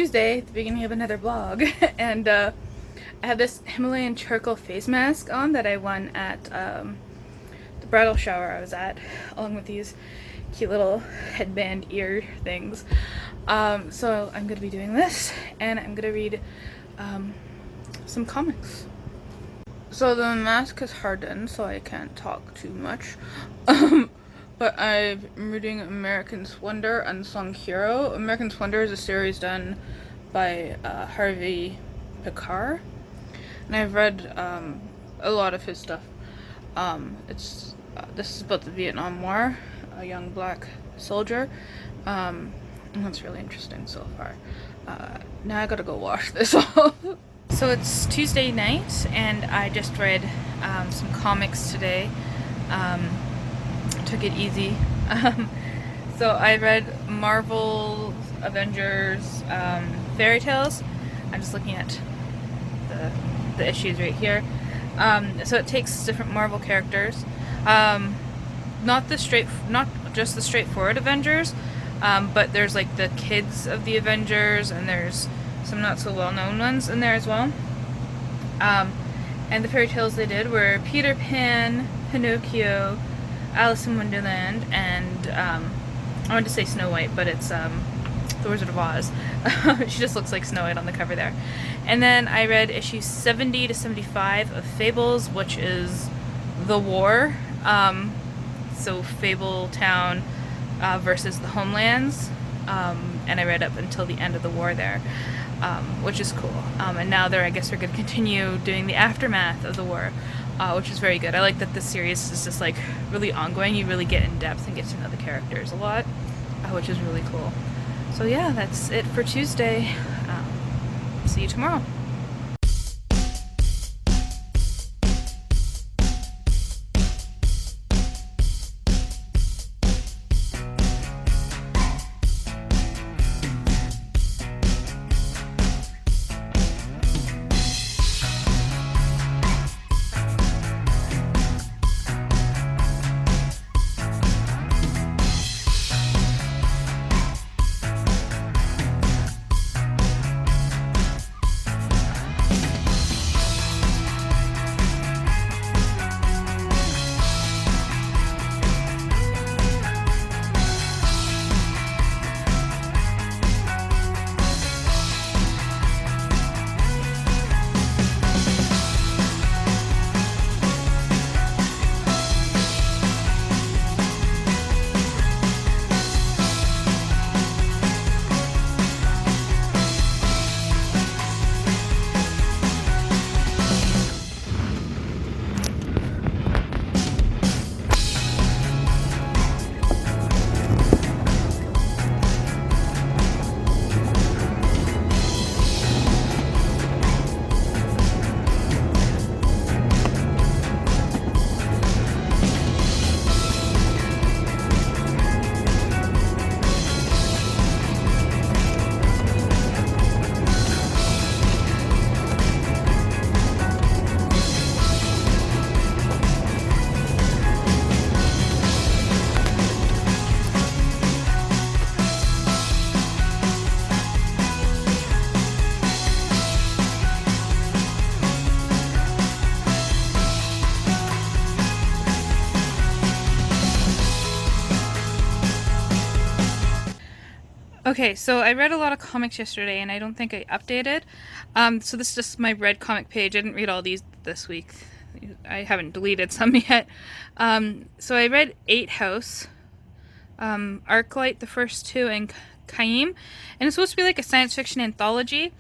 Tuesday, at the beginning of another vlog, and I have this Himalayan charcoal face mask on that I won at the bridal shower I was at, along with these cute little headband ear things. So I'm going to be doing this, and I'm going to read some comics. So the mask is hardened, so I can't talk too much. But I'm reading American Splendor, Unsung Hero. American Splendor is a series done by Harvey Pekar, and I've read a lot of his stuff. This is about the Vietnam War, a young black soldier, and that's really interesting so far. Now I gotta go wash this off. So it's Tuesday night, and I just read some comics today. Took it easy. So I read Marvel Avengers Fairy Tales. I'm just looking at the issues right here. So it takes different Marvel characters, not just the straightforward Avengers, but there's like the kids of the Avengers, and there's some not so well-known ones in there as well. And the fairy tales they did were Peter Pan, Pinocchio, Alice in Wonderland, and I wanted to say Snow White, but it's the Wizard of Oz. She just looks like Snow White on the cover there. And then I read issues 70 to 75 of Fables, which is the war. So Fable Town versus the Homelands. And I read up until the end of the war there, which is cool. And now I guess they're going to continue doing the aftermath of the war, which is very good. I like that this series is just like really ongoing. You really get in depth and get to know the characters a lot, which is really cool. So yeah, that's it for Tuesday. See you tomorrow. Okay, so I read a lot of comics yesterday, and I don't think I updated. So this is just my read comic page. I didn't read all these this week. I haven't deleted some yet. So I read 8 House, Arclight, the first 2, and Kaim. And it's supposed to be like a science fiction anthology,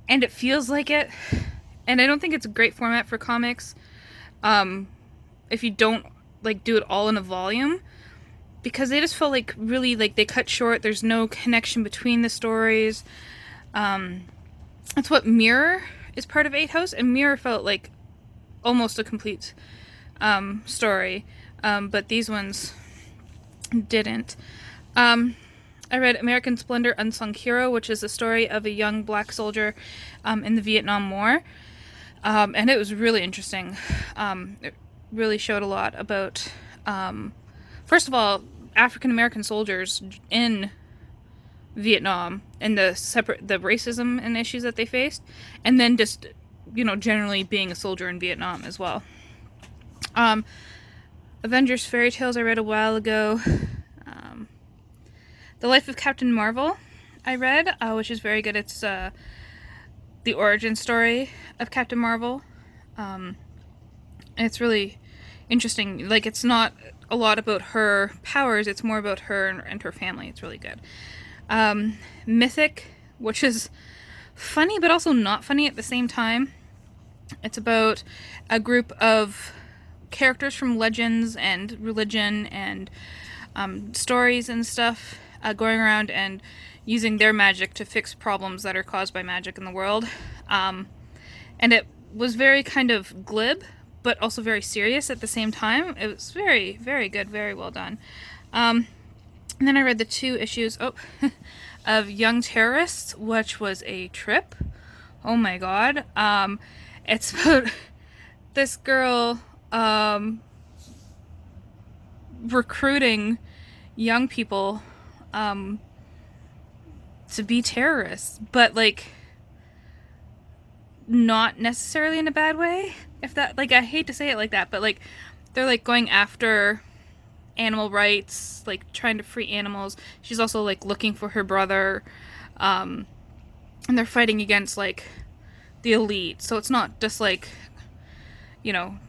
and it feels like it. And I don't think it's a great format for comics if you don't like do it all in a volume, because they just felt like really like they cut short. There's no connection between the stories. That's what Mirror is part of 8 House, and Mirror felt like almost a complete story, but these ones didn't. I read American Splendor, Unsung Hero, which is the story of a young black soldier in the Vietnam War, and it was really interesting. It really showed a lot about first of all, African American soldiers in Vietnam and the racism and issues that they faced, and then just, generally being a soldier in Vietnam as well. Avengers Fairy Tales I read a while ago. The Life of Captain Marvel I read, which is very good. It's the origin story of Captain Marvel. And it's really interesting. Like, it's not a lot about her powers, it's more about her and her family. It's really good. Mythic, which is funny but also not funny at the same time. It's about a group of characters from legends and religion and stories and stuff going around and using their magic to fix problems that are caused by magic in the world. And it was very kind of glib, but also very serious at the same time. It was very, very good, very well done. And then I read the 2 issues of Young Terrorists, which was a trip. Oh my god. It's about this girl recruiting young people to be terrorists, but like not necessarily in a bad way. If that, like, I hate to say it like that, but like they're like going after animal rights, like trying to free animals. She's also like looking for her brother, and they're fighting against like the elite. So it's not just like,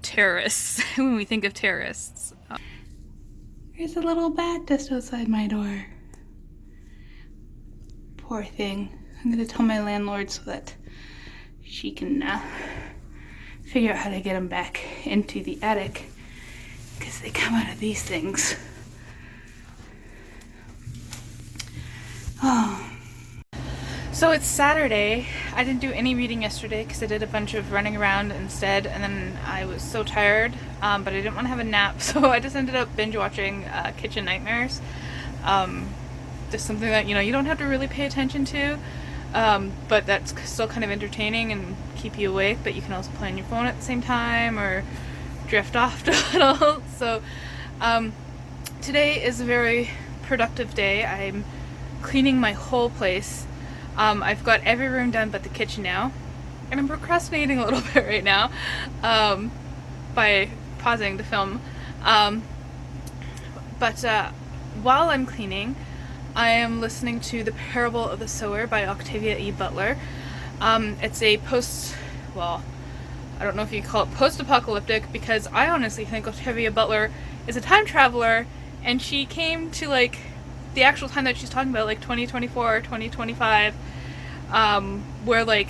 terrorists when we think of terrorists. There's a little bat just outside my door. Poor thing. I'm gonna tell my landlord so that she can figure out how to get him back into the attic, because they come out of these things. Oh. So it's Saturday. I didn't do any reading yesterday because I did a bunch of running around instead, and then I was so tired, but I didn't want to have a nap, so I just ended up binge watching Kitchen Nightmares. Just something that, you don't have to really pay attention to, but that's still kind of entertaining and keep you awake, but you can also play on your phone at the same time or drift off a little. So today is a very productive day. I'm cleaning my whole place. I've got every room done but the kitchen now, and I'm procrastinating a little bit right now by pausing to film. But while I'm cleaning, I am listening to The Parable of the Sower by Octavia E. Butler. It's a I don't know if you call it post-apocalyptic, because I honestly think Octavia Butler is a time traveler, and she came to like the actual time that she's talking about, like 2024 or 2025, where like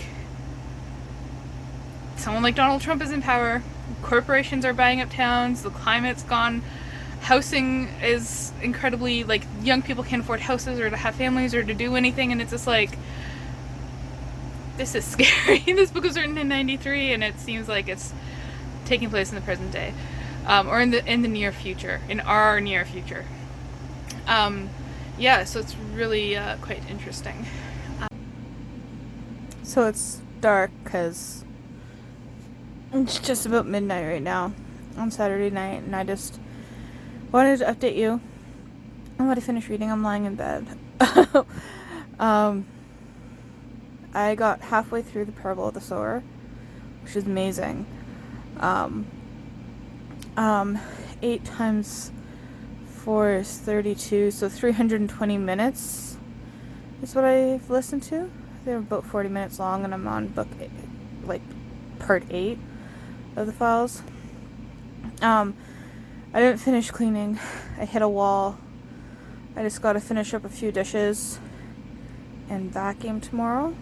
someone like Donald Trump is in power, corporations are buying up towns, the climate's gone, housing is incredibly, like, young people can't afford houses or to have families or to do anything, and it's just like, this is scary. This book was written in 93, and it seems like it's taking place in the present day, or in the near future, in our near future. Yeah, so it's really quite interesting. So it's dark because it's just about midnight right now on Saturday night, and I just wanted to update you on what I finished reading. I'm lying in bed. I got halfway through The Parable of the Sower, which is amazing. 8 times 4 is 32, so 320 minutes is what I've listened to. They're about 40 minutes long, and I'm on book 8, like part 8 of the files. I didn't finish cleaning. I hit a wall. I just gotta finish up a few dishes and vacuum tomorrow.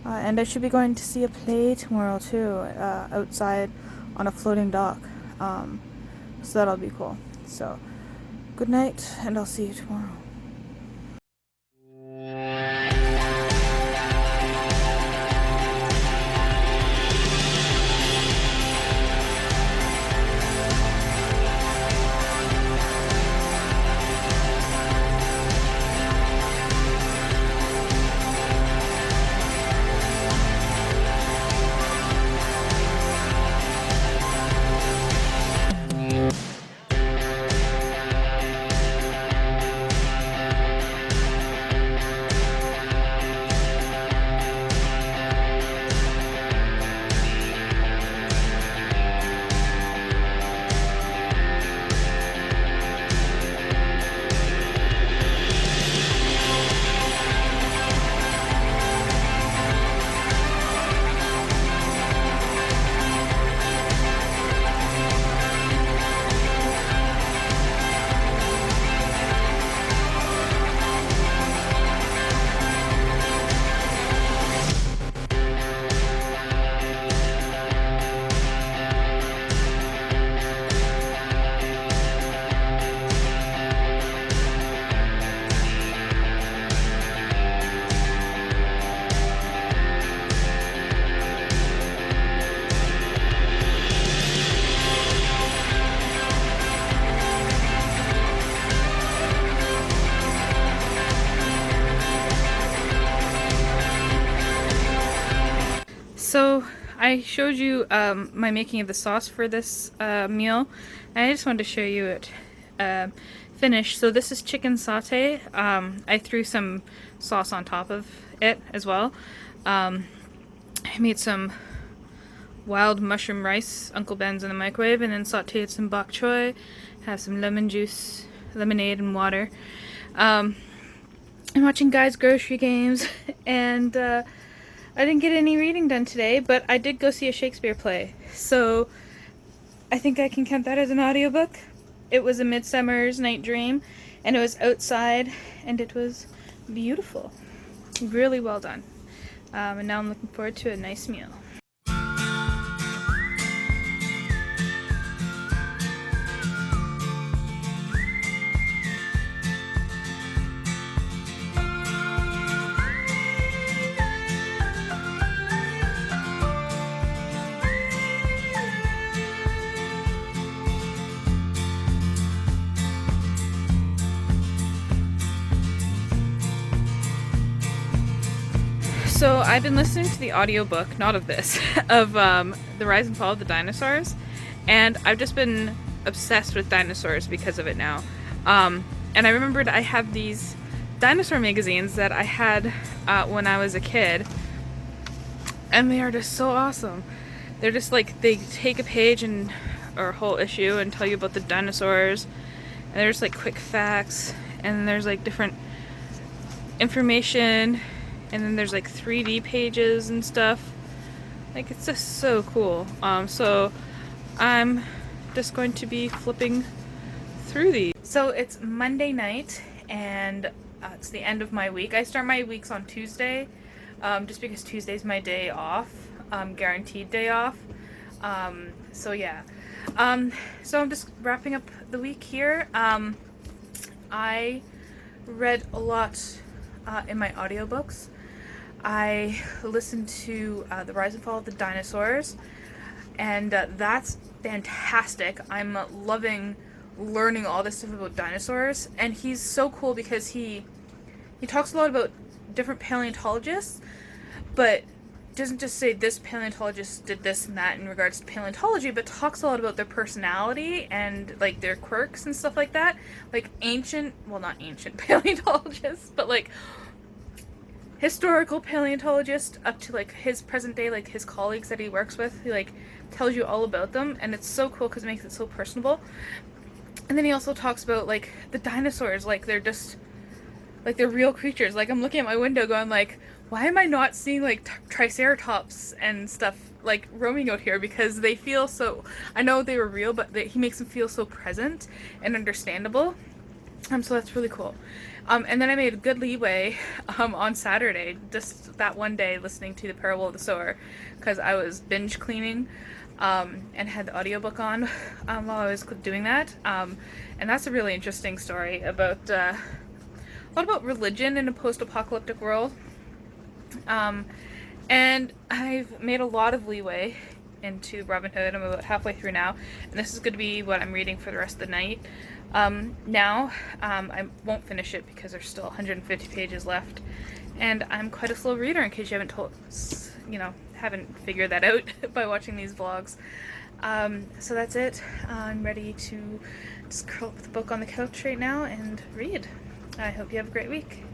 And I should be going to see a play tomorrow too, outside on a floating dock. So that'll be cool. So, good night, and I'll see you tomorrow. I showed you my making of the sauce for this meal, and I just wanted to show you it finished. So this is chicken satay. I threw some sauce on top of it as well. I made some wild mushroom rice, Uncle Ben's in the microwave, and then sauteed some bok choy, have some lemon juice, lemonade and water. I'm watching Guys Grocery Games, and I didn't get any reading done today, but I did go see a Shakespeare play, so I think I can count that as an audiobook. It was A Midsummer's Night Dream, and it was outside, and it was beautiful. Really well done. And now I'm looking forward to a nice meal. So I've been listening to the audiobook, not of this, of The Rise and Fall of the Dinosaurs, and I've just been obsessed with dinosaurs because of it now. And I remembered I have these dinosaur magazines that I had when I was a kid, and they are just so awesome. They're just like, they take a page or a whole issue and tell you about the dinosaurs, and there's like quick facts, and there's like different information, and then there's like 3D pages and stuff. Like, it's just so cool. So I'm just going to be flipping through these. So it's Monday night, and it's the end of my week. I start my weeks on Tuesday, just because Tuesday's my day off, guaranteed day off. So yeah. So I'm just wrapping up the week here. I read a lot in my audiobooks. I listened to The Rise and Fall of the Dinosaurs, and that's fantastic. I'm loving learning all this stuff about dinosaurs, and he's so cool because he talks a lot about different paleontologists, but doesn't just say this paleontologist did this and that in regards to paleontology, but talks a lot about their personality and like their quirks and stuff like that. Like not ancient paleontologists, but like historical paleontologist up to like his present day, like his colleagues that he works with. He like tells you all about them, and it's so cool because it makes it so personable. And then he also talks about like the dinosaurs, like they're just like they're real creatures. Like, I'm looking at my window going like, why am I not seeing like triceratops and stuff like roaming out here? Because they feel so, I know they were real, but he makes them feel so present and understandable. So that's really cool. And then I made a good leeway on Saturday, just that one day, listening to The Parable of the Sower, because I was binge cleaning and had the audiobook on while I was doing that. And that's a really interesting story about a lot about religion in a post-apocalyptic world. And I've made a lot of leeway into Robin Hood. I'm about halfway through now, and this is going to be what I'm reading for the rest of the night. Now, I won't finish it because there's still 150 pages left, and I'm quite a slow reader, in case you haven't figured that out by watching these vlogs. So that's it. I'm ready to just curl up with the book on the couch right now and read. I hope you have a great week.